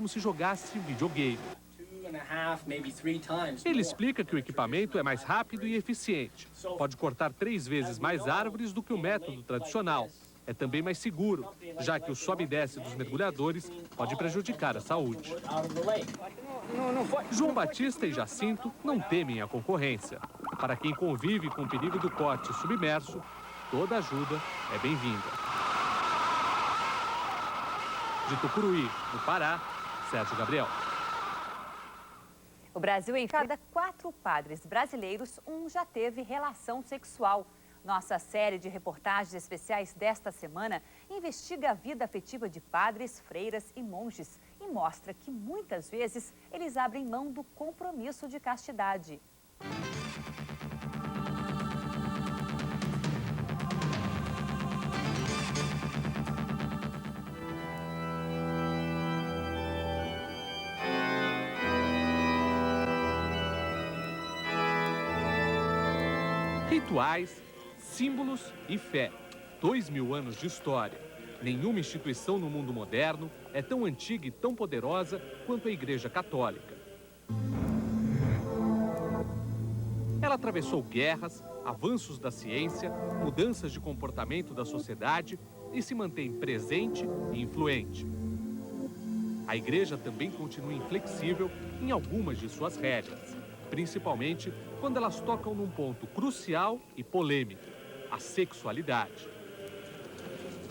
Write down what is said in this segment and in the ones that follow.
como se jogasse videogame. Ele explica que o equipamento é mais rápido e eficiente. Pode cortar 3 vezes mais árvores do que o método tradicional. É também mais seguro, já que o sobe e desce dos mergulhadores pode prejudicar a saúde. João Batista e Jacinto não temem a concorrência. Para quem convive com o perigo do corte submerso, toda ajuda é bem-vinda. De Tucuruí, no Pará, Sérgio Gabriel. O Brasil, em cada 4 padres brasileiros, um já teve relação sexual. Nossa série de reportagens especiais desta semana investiga a vida afetiva de padres, freiras e monges e mostra que muitas vezes eles abrem mão do compromisso de castidade. Rituais, símbolos e fé. 2000 anos de história. Nenhuma instituição no mundo moderno é tão antiga e tão poderosa quanto a Igreja Católica. Ela atravessou guerras, avanços da ciência, mudanças de comportamento da sociedade e se mantém presente e influente. A Igreja também continua inflexível em algumas de suas regras, principalmente quando elas tocam num ponto crucial e polêmico: a sexualidade.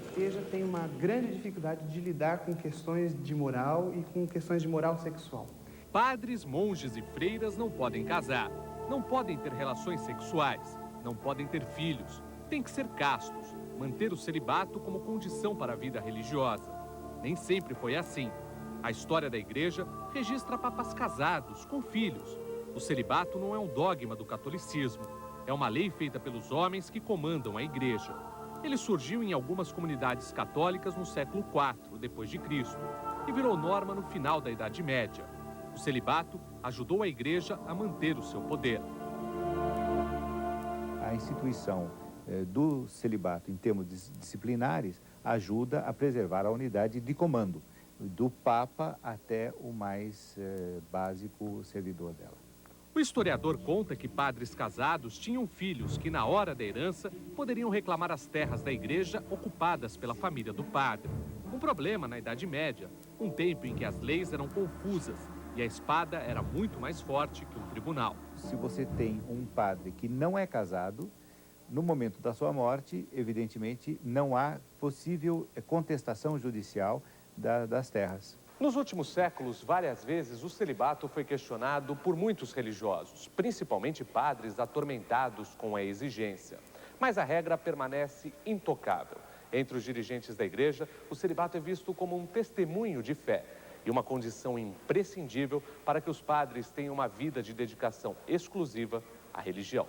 A igreja tem uma grande dificuldade de lidar com questões de moral e com questões de moral sexual. Padres, monges e freiras não podem casar, não podem ter relações sexuais, não podem ter filhos, têm que ser castos, manter o celibato como condição para a vida religiosa. Nem sempre foi assim. A história da igreja registra papas casados, com filhos. O celibato não é um dogma do catolicismo. É uma lei feita pelos homens que comandam a igreja. Ele surgiu em algumas comunidades católicas no século IV, depois de Cristo, e virou norma no final da Idade Média. O celibato ajudou a igreja a manter o seu poder. A instituição do celibato em termos disciplinares ajuda a preservar a unidade de comando, do Papa até o mais básico servidor dela. O historiador conta que padres casados tinham filhos que, na hora da herança, poderiam reclamar as terras da igreja ocupadas pela família do padre. Um problema na Idade Média, um tempo em que as leis eram confusas e a espada era muito mais forte que um tribunal. Se você tem um padre que não é casado, no momento da sua morte, evidentemente, não há possível contestação judicial das terras. Nos últimos séculos, várias vezes, o celibato foi questionado por muitos religiosos, principalmente padres atormentados com a exigência. Mas a regra permanece intocável. Entre os dirigentes da igreja, o celibato é visto como um testemunho de fé e uma condição imprescindível para que os padres tenham uma vida de dedicação exclusiva à religião.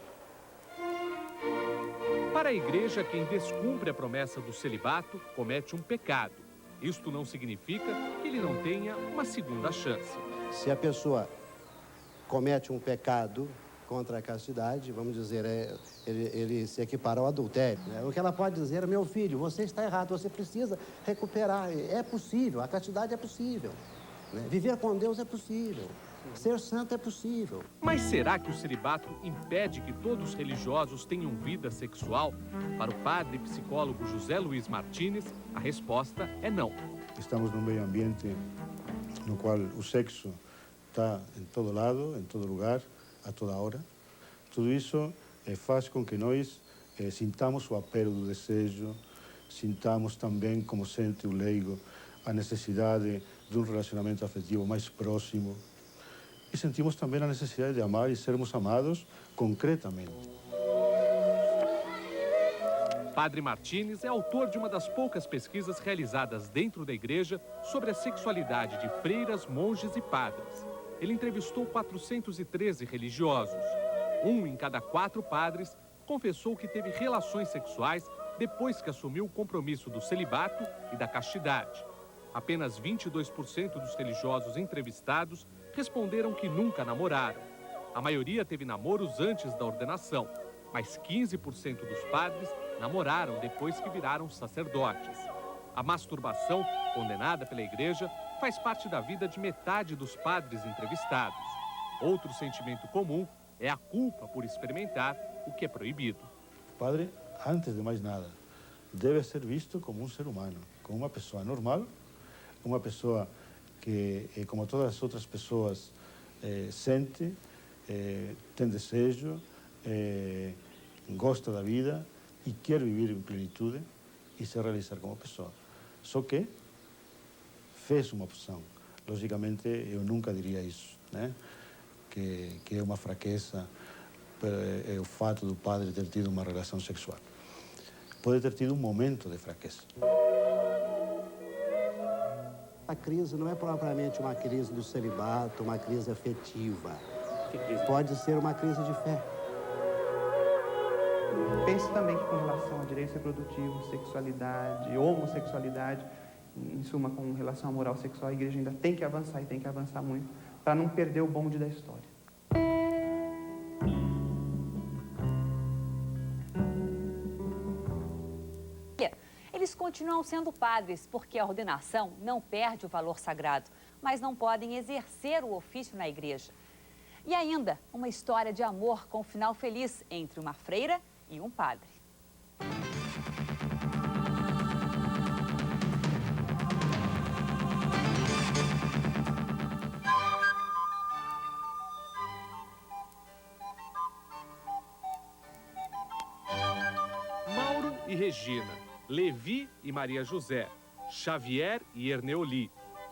Para a igreja, quem descumpre a promessa do celibato comete um pecado. Isto não significa que ele não tenha uma segunda chance. Se a pessoa comete um pecado contra a castidade, vamos dizer, ele se equipara ao adultério. O que ela pode dizer é: meu filho, você está errado, você precisa recuperar. É possível, a castidade é possível. Viver com Deus é possível. Ser santo é possível. Mas será que o celibato impede que todos os religiosos tenham vida sexual? Para o padre e psicólogo José Luiz Martínez, a resposta é não. Estamos num meio ambiente no qual o sexo está em todo lado, em todo lugar, a toda hora. Tudo isso faz com que nós sintamos o apelo do desejo, sintamos também, como sente o leigo, a necessidade de um relacionamento afetivo mais próximo. E sentimos também a necessidade de amar e sermos amados concretamente. Padre Martínez é autor de uma das poucas pesquisas realizadas dentro da igreja sobre a sexualidade de freiras, monges e padres. Ele entrevistou 413 religiosos. 1 em cada 4 padres confessou que teve relações sexuais depois que assumiu o compromisso do celibato e da castidade. Apenas 22% dos religiosos entrevistados responderam que nunca namoraram. A maioria teve namoros antes da ordenação, mas 15% dos padres namoraram depois que viraram sacerdotes. A masturbação, condenada pela igreja, faz parte da vida de metade dos padres entrevistados. Outro sentimento comum é a culpa por experimentar o que é proibido. O padre, antes de mais nada, deve ser visto como um ser humano, como uma pessoa normal, uma pessoa que, como todas as outras pessoas, sente, tem desejo, gosta da vida e quer viver em plenitude e se realizar como pessoa. Só que fez uma opção. Logicamente, eu nunca diria isso, né? Que é uma fraqueza o fato do padre ter tido uma relação sexual. Pode ter tido um momento de fraqueza. A crise não é propriamente uma crise do celibato, uma crise afetiva. Pode ser uma crise de fé. Pense também que com relação a direitos reprodutivos, sexualidade, homossexualidade, em suma, com relação à moral sexual, a igreja ainda tem que avançar e tem que avançar muito para não perder o bonde da história. Eles continuam sendo padres porque a ordenação não perde o valor sagrado, mas não podem exercer o ofício na igreja. E ainda, uma história de amor com final feliz entre uma freira e um padre. Mauro e Regina, Levi e Maria José, Xavier e Erneoli,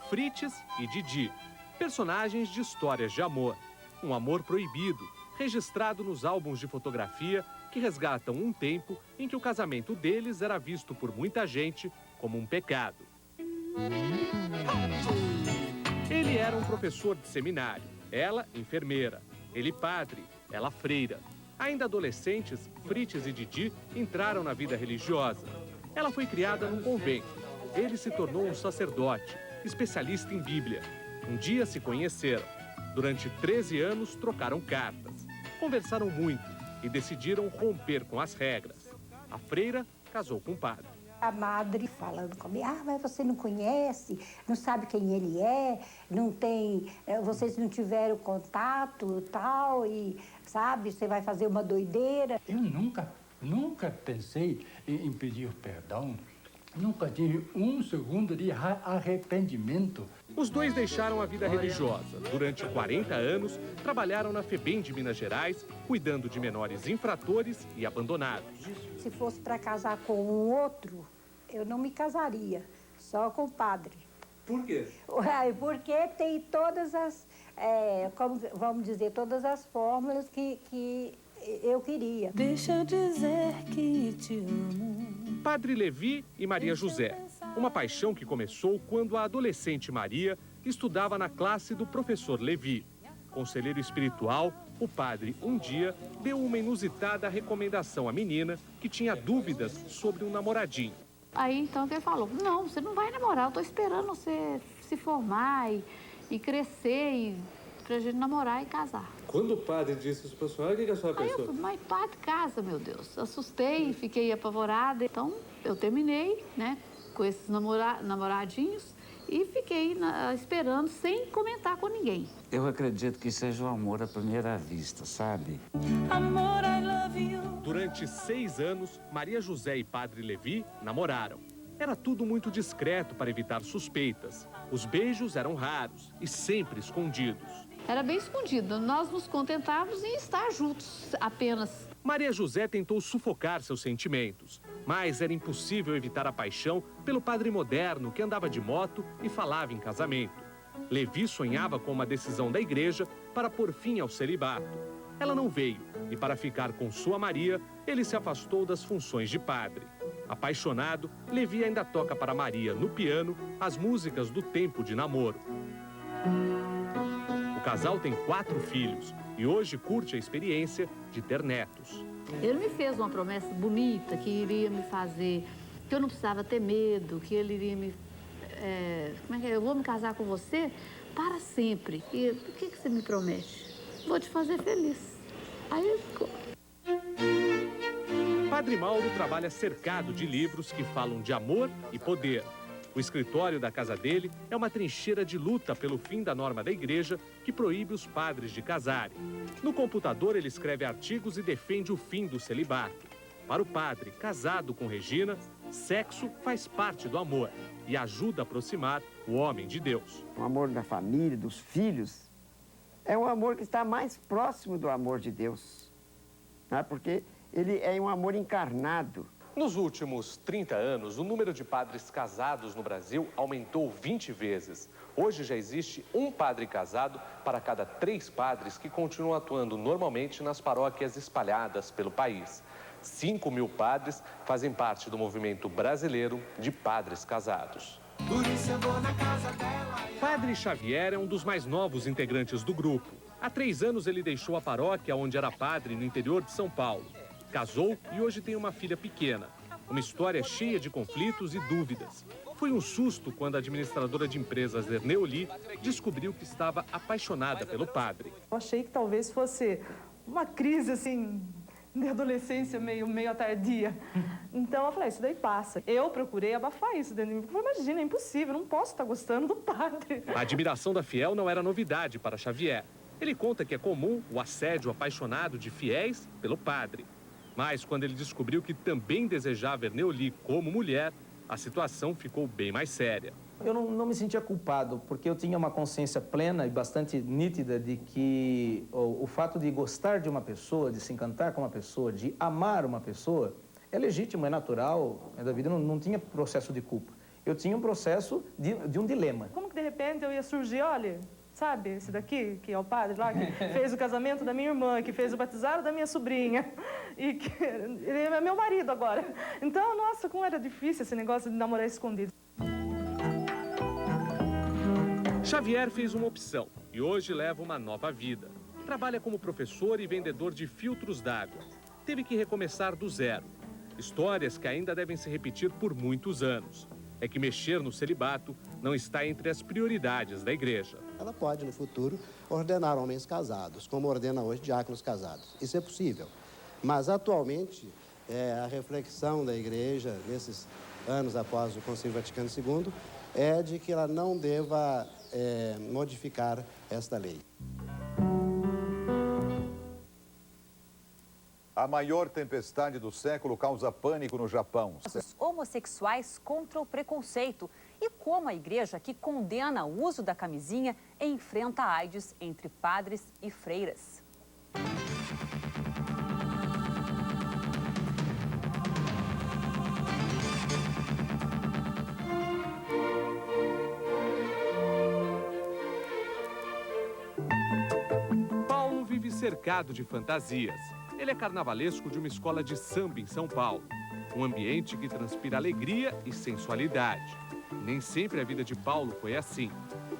Frites e Didi, personagens de histórias de amor. Um amor proibido, registrado nos álbuns de fotografia que resgatam um tempo em que o casamento deles era visto por muita gente como um pecado. Ele era um professor de seminário, ela enfermeira, ele padre, ela freira. Ainda adolescentes, Frites e Didi entraram na vida religiosa. Ela foi criada num convento. Ele se tornou um sacerdote, especialista em Bíblia. Um dia se conheceram. Durante 13 anos, trocaram cartas. Conversaram muito e decidiram romper com as regras. A freira casou com o padre. A madre falando comigo, mas você não conhece, não sabe quem ele é, não tem, vocês não tiveram contato tal, e sabe, você vai fazer uma doideira. Eu nunca pensei em pedir perdão, nunca tive um segundo de arrependimento. Os dois deixaram a vida religiosa. Durante 40 anos, trabalharam na FEBEM de Minas Gerais, cuidando de menores infratores e abandonados. Se fosse para casar com um outro, eu não me casaria, só com o padre. Por quê? Porque tem todas as, vamos dizer, todas as fórmulas que eu queria. Deixa eu dizer que te amo. Padre Levi e Maria José. Uma paixão que começou quando a adolescente Maria estudava na classe do professor Levi. Conselheiro espiritual, o padre, um dia, deu uma inusitada recomendação à menina que tinha dúvidas sobre um namoradinho. Aí, então, ele falou, não, você não vai namorar, eu tô esperando você se formar e crescer, pra gente namorar e casar. Quando o padre disse isso para a senhora, o que a senhora pensou? Aí eu falei, mas padre, casa, meu Deus. Assustei, fiquei apavorada. Então, eu terminei, né, com esses namoradinhos e fiquei esperando sem comentar com ninguém. Eu acredito que seja o amor à primeira vista, sabe? Amor, I love you. Durante 6 anos, Maria José e Padre Levi namoraram. Era tudo muito discreto para evitar suspeitas. Os beijos eram raros e sempre escondidos. Era bem escondido. Nós nos contentávamos em estar juntos apenas. Maria José tentou sufocar seus sentimentos, mas era impossível evitar a paixão pelo padre moderno que andava de moto e falava em casamento. Levi sonhava com uma decisão da igreja para pôr fim ao celibato. Ela não veio e, para ficar com sua Maria, ele se afastou das funções de padre. Apaixonado, Levi ainda toca para Maria, no piano, as músicas do tempo de namoro. O casal tem 4 filhos e hoje curte a experiência de ter netos. Ele me fez uma promessa bonita que iria me fazer, que eu não precisava ter medo, que ele iria me... eu vou me casar com você para sempre. E o que você me promete? Vou te fazer feliz. Aí ele ficou. Padre Mauro trabalha cercado de livros que falam de amor e poder. O escritório da casa dele é uma trincheira de luta pelo fim da norma da igreja que proíbe os padres de casarem. No computador, ele escreve artigos e defende o fim do celibato. Para o padre casado com Regina, sexo faz parte do amor e ajuda a aproximar o homem de Deus. O amor da família, dos filhos, é um amor que está mais próximo do amor de Deus, né? Porque ele é um amor encarnado. Nos últimos 30 anos, o número de padres casados no Brasil aumentou 20 vezes. Hoje já existe um padre casado para cada 3 padres que continuam atuando normalmente nas paróquias espalhadas pelo país. 5.000 padres fazem parte do movimento brasileiro de padres casados. Padre Xavier é um dos mais novos integrantes do grupo. Há 3 anos ele deixou a paróquia onde era padre no interior de São Paulo. Casou e hoje tem uma filha pequena. Uma história cheia de conflitos e dúvidas. Foi um susto quando a administradora de empresas Erneoli descobriu que estava apaixonada pelo padre. Eu achei que talvez fosse uma crise, assim, de adolescência meio tardia. Então eu falei, isso daí passa. Eu procurei abafar isso dentro de mim. Imagina, é impossível, não posso estar gostando do padre. A admiração da fiel não era novidade para Xavier. Ele conta que é comum o assédio apaixonado de fiéis pelo padre. Mas quando ele descobriu que também desejava Erneoli como mulher, a situação ficou bem mais séria. Eu não me sentia culpado, porque eu tinha uma consciência plena e bastante nítida de que o fato de gostar de uma pessoa, de se encantar com uma pessoa, de amar uma pessoa, é legítimo, é natural, é da vida, não tinha processo de culpa. Eu tinha um processo de um dilema. Como que de repente eu ia surgir, olha, sabe, esse daqui, que é o padre lá, que fez o casamento da minha irmã, que fez o batizado da minha sobrinha, e que ele é meu marido agora. Então, nossa, como era difícil esse negócio de namorar escondido. Xavier fez uma opção e hoje leva uma nova vida. Trabalha como professor e vendedor de filtros d'água. Teve que recomeçar do zero. Histórias que ainda devem se repetir por muitos anos. É que mexer no celibato não está entre as prioridades da igreja. Ela pode, no futuro, ordenar homens casados, como ordena hoje diáconos casados. Isso é possível. Mas, atualmente, a reflexão da igreja, nesses anos após o Concílio Vaticano II, é de que ela não deva modificar esta lei. A maior tempestade do século causa pânico no Japão. Os homossexuais contra o preconceito e como a igreja que condena o uso da camisinha enfrenta a AIDS entre padres e freiras. Paulo vive cercado de fantasias. Ele é carnavalesco de uma escola de samba em São Paulo. Um ambiente que transpira alegria e sensualidade. Nem sempre a vida de Paulo foi assim.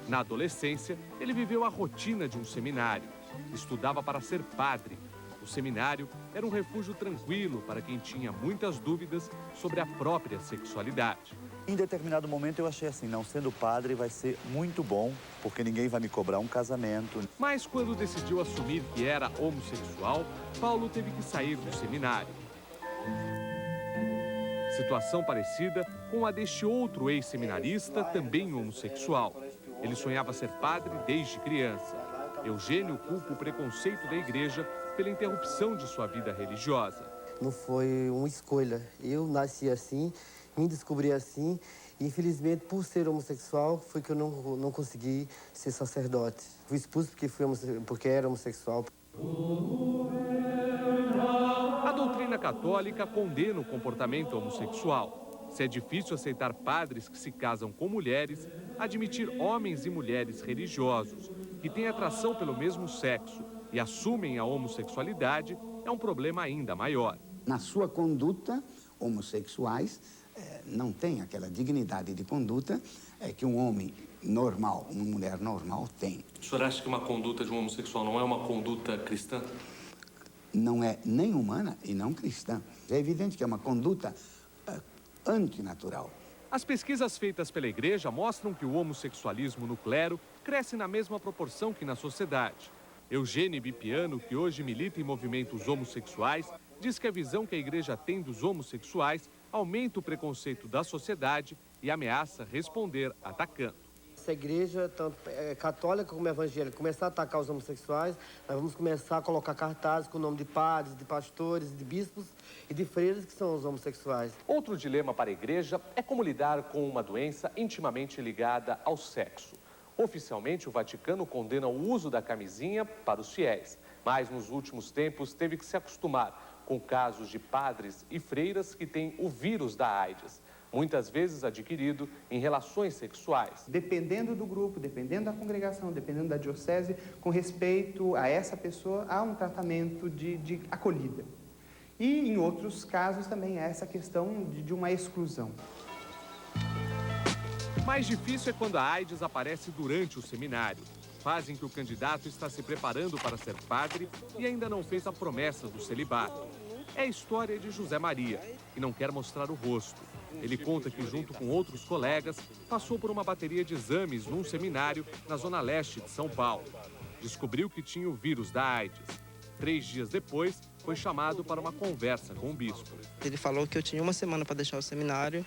Na adolescência, ele viveu a rotina de um seminário. Estudava para ser padre. O seminário era um refúgio tranquilo para quem tinha muitas dúvidas sobre a própria sexualidade. Em determinado momento eu achei assim, não sendo padre vai ser muito bom, porque ninguém vai me cobrar um casamento. Mas quando decidiu assumir que era homossexual, Paulo teve que sair do seminário. Situação parecida com a deste outro ex-seminarista, também homossexual. Ele sonhava ser padre desde criança. Eugênio culpa o preconceito da igreja pela interrupção de sua vida religiosa. Não foi uma escolha. Eu nasci assim, me descobri assim. E, infelizmente, por ser homossexual, foi que eu não consegui ser sacerdote. Fui expulso porque era homossexual. A doutrina católica condena o comportamento homossexual. Se é difícil aceitar padres que se casam com mulheres, admitir homens e mulheres religiosos que têm atração pelo mesmo sexo e assumem a homossexualidade é um problema ainda maior. Na sua conduta, homossexuais não têm aquela dignidade de conduta que um homem normal, uma mulher normal tem. O senhor acha que uma conduta de um homossexual não é uma conduta cristã? Não é nem humana e não cristã. É evidente que é uma conduta antinatural. As pesquisas feitas pela igreja mostram que o homossexualismo no clero cresce na mesma proporção que na sociedade. Eugênio Bipiano, que hoje milita em movimentos homossexuais, diz que a visão que a igreja tem dos homossexuais aumenta o preconceito da sociedade e ameaça responder atacando. Se a igreja, tanto católica como evangélica, começar a atacar os homossexuais, nós vamos começar a colocar cartazes com o nome de padres, de pastores, de bispos e de freiras que são os homossexuais. Outro dilema para a igreja é como lidar com uma doença intimamente ligada ao sexo. Oficialmente, o Vaticano condena o uso da camisinha para os fiéis, mas nos últimos tempos teve que se acostumar com casos de padres e freiras que têm o vírus da AIDS, muitas vezes adquirido em relações sexuais. Dependendo do grupo, dependendo da congregação, dependendo da diocese, com respeito a essa pessoa, há um tratamento de acolhida. E em outros casos também há essa questão de uma exclusão. Mais difícil é quando a AIDS aparece durante o seminário, fase em que o candidato está se preparando para ser padre e ainda não fez a promessa do celibato. É a história de José Maria, que não quer mostrar o rosto. Ele conta que, junto com outros colegas, passou por uma bateria de exames num seminário na zona leste de São Paulo. Descobriu que tinha o vírus da AIDS. 3 dias depois, foi chamado para uma conversa com o bispo. Ele falou que eu tinha uma semana para deixar o seminário,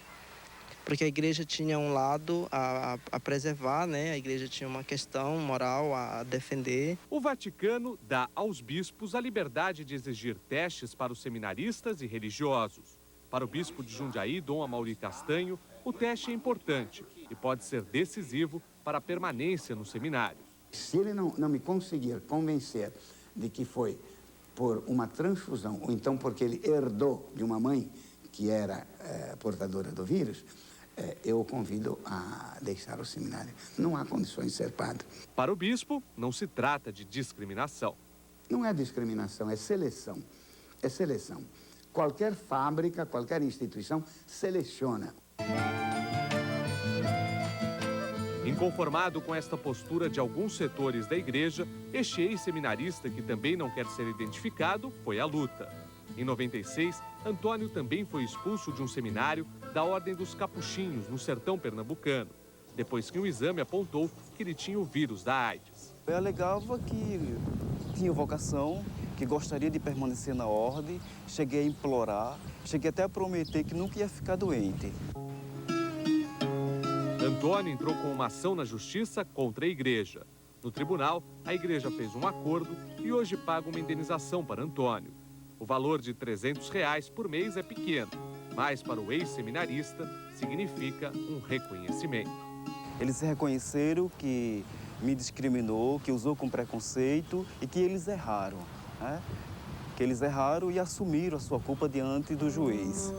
porque a igreja tinha um lado a preservar, né? A igreja tinha uma questão moral a defender. O Vaticano dá aos bispos a liberdade de exigir testes para os seminaristas e religiosos. Para o bispo de Jundiaí, Dom Amaury Castanho, o teste é importante e pode ser decisivo para a permanência no seminário. Se ele não me conseguir convencer de que foi por uma transfusão, ou então porque ele herdou de uma mãe que era portadora do vírus, eu o convido a deixar o seminário. Não há condições de ser padre. Para o bispo, não se trata de discriminação. Não é discriminação, é seleção. É seleção. Qualquer fábrica, qualquer instituição seleciona. Inconformado com esta postura de alguns setores da igreja, este ex-seminarista, que também não quer ser identificado, foi à luta. Em 96, Antônio também foi expulso de um seminário da Ordem dos Capuchinhos, no sertão pernambucano, depois que um exame apontou que ele tinha o vírus da AIDS. Eu alegava que tinha vocação, que gostaria de permanecer na ordem, cheguei a implorar, cheguei até a prometer que nunca ia ficar doente. Antônio entrou com uma ação na justiça contra a igreja. No tribunal, a igreja fez um acordo e hoje paga uma indenização para Antônio. O valor de R$300 por mês é pequeno, mas para o ex-seminarista significa um reconhecimento. Eles reconheceram que me discriminou, que usou com preconceito e que eles erraram, né? Que eles erraram e assumiram a sua culpa diante do juiz.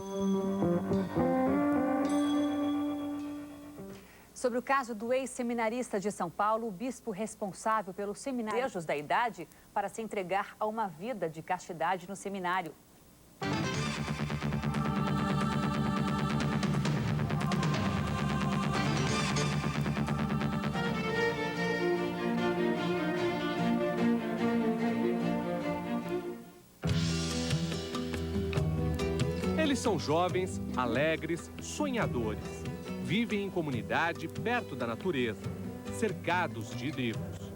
Sobre o caso do ex-seminarista de São Paulo, o bispo responsável pelo seminário desejos da idade para se entregar a uma vida de castidade no seminário. Eles são jovens, alegres, sonhadores. Vivem em comunidade perto da natureza, cercados de livros.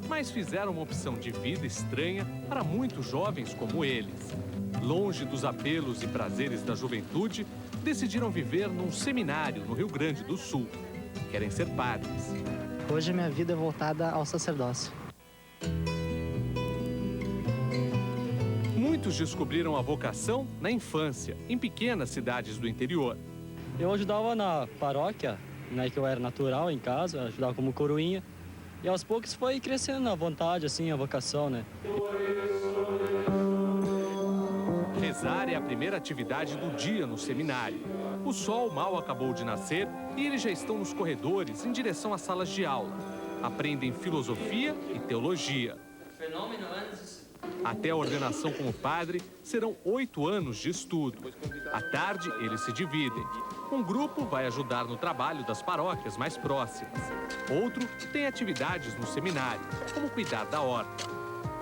Mas fizeram uma opção de vida estranha para muitos jovens como eles. Longe dos apelos e prazeres da juventude, decidiram viver num seminário no Rio Grande do Sul. Querem ser padres. Hoje minha vida é voltada ao sacerdócio. Muitos descobriram a vocação na infância, em pequenas cidades do interior. Eu ajudava na paróquia, né, que eu era natural em casa, ajudava como coroinha. E aos poucos foi crescendo a vontade, assim, a vocação, né? Rezar é a primeira atividade do dia no seminário. O sol mal acabou de nascer e eles já estão nos corredores em direção às salas de aula. Aprendem filosofia e teologia. Até a ordenação como padre, serão 8 anos de estudo. À tarde, eles se dividem. Um grupo vai ajudar no trabalho das paróquias mais próximas. Outro tem atividades no seminário, como cuidar da horta.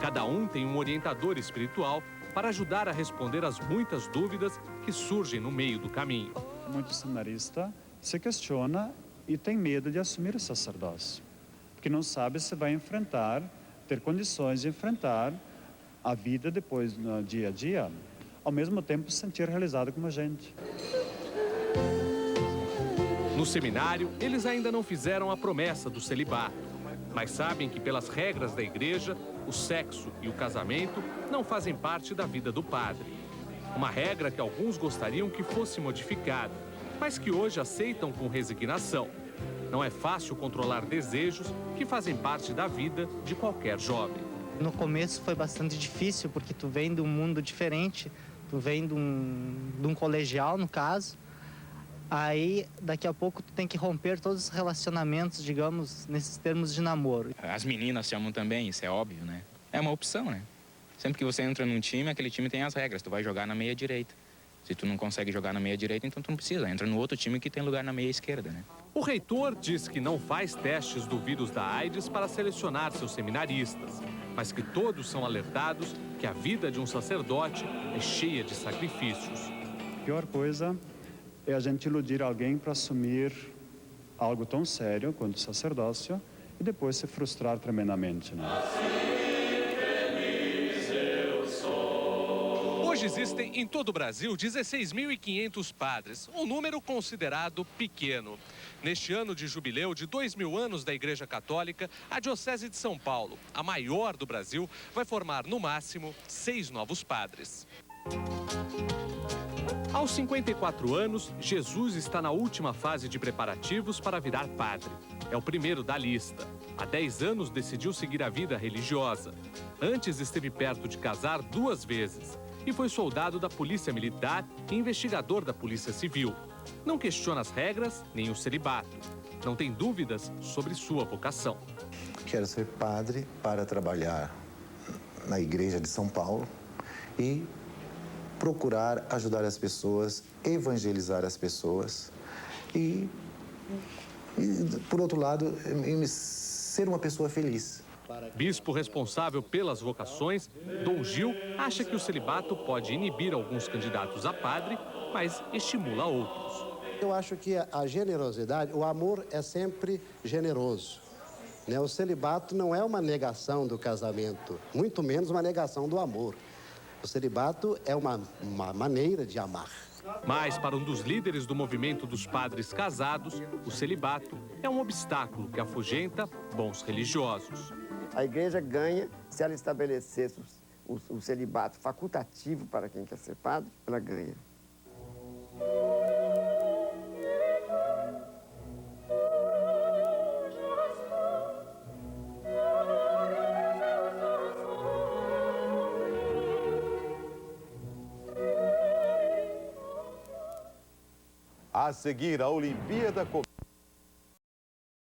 Cada um tem um orientador espiritual para ajudar a responder às muitas dúvidas que surgem no meio do caminho. Muito seminarista se questiona e tem medo de assumir o sacerdócio, porque não sabe se vai enfrentar, ter condições de enfrentar a vida depois no dia a dia, ao mesmo tempo se sentir realizado como gente. No seminário, eles ainda não fizeram a promessa do celibato, mas sabem que, pelas regras da igreja, o sexo e o casamento não fazem parte da vida do padre. Uma regra que alguns gostariam que fosse modificada, mas que hoje aceitam com resignação. Não é fácil controlar desejos que fazem parte da vida de qualquer jovem. No começo foi bastante difícil, porque tu vem de um mundo diferente, tu vem de um colegial, no caso. Aí, daqui a pouco, tu tem que romper todos os relacionamentos, digamos, nesses termos de namoro. As meninas se amam também, isso é óbvio, né? É uma opção, né? Sempre que você entra num time, aquele time tem as regras. Tu vai jogar na meia direita. Se tu não consegue jogar na meia direita, então tu não precisa. Entra no outro time que tem lugar na meia esquerda, né? O reitor diz que não faz testes do vírus da AIDS para selecionar seus seminaristas, mas que todos são alertados que a vida de um sacerdote é cheia de sacrifícios. A pior coisa é a gente iludir alguém para assumir algo tão sério quanto o sacerdócio e depois se frustrar tremendamente, né? Hoje existem em todo o Brasil 16.500 padres, um número considerado pequeno. Neste ano de jubileu de 2.000 anos da Igreja Católica, a Diocese de São Paulo, a maior do Brasil, vai formar no máximo 6 novos padres. Aos 54 anos, Jesus está na última fase de preparativos para virar padre. É o primeiro da lista. Há 10 anos decidiu seguir a vida religiosa. Antes esteve perto de casar 2 vezes. E foi soldado da Polícia Militar e investigador da Polícia Civil. Não questiona as regras nem o celibato. Não tem dúvidas sobre sua vocação. Quero ser padre para trabalhar na Igreja de São Paulo e procurar ajudar as pessoas, evangelizar as pessoas e por outro lado, ser uma pessoa feliz. Bispo responsável pelas vocações, Dom Gil acha que o celibato pode inibir alguns candidatos a padre, mas estimula outros. Eu acho que a generosidade, o amor é sempre generoso, né? O celibato não é uma negação do casamento, muito menos uma negação do amor. O celibato é uma maneira de amar. Mas, para um dos líderes do movimento dos padres casados, o celibato é um obstáculo que afugenta bons religiosos. A igreja ganha se ela estabelecesse o celibato facultativo para quem quer ser padre, ela ganha. A seguir, a Olimpíada começa.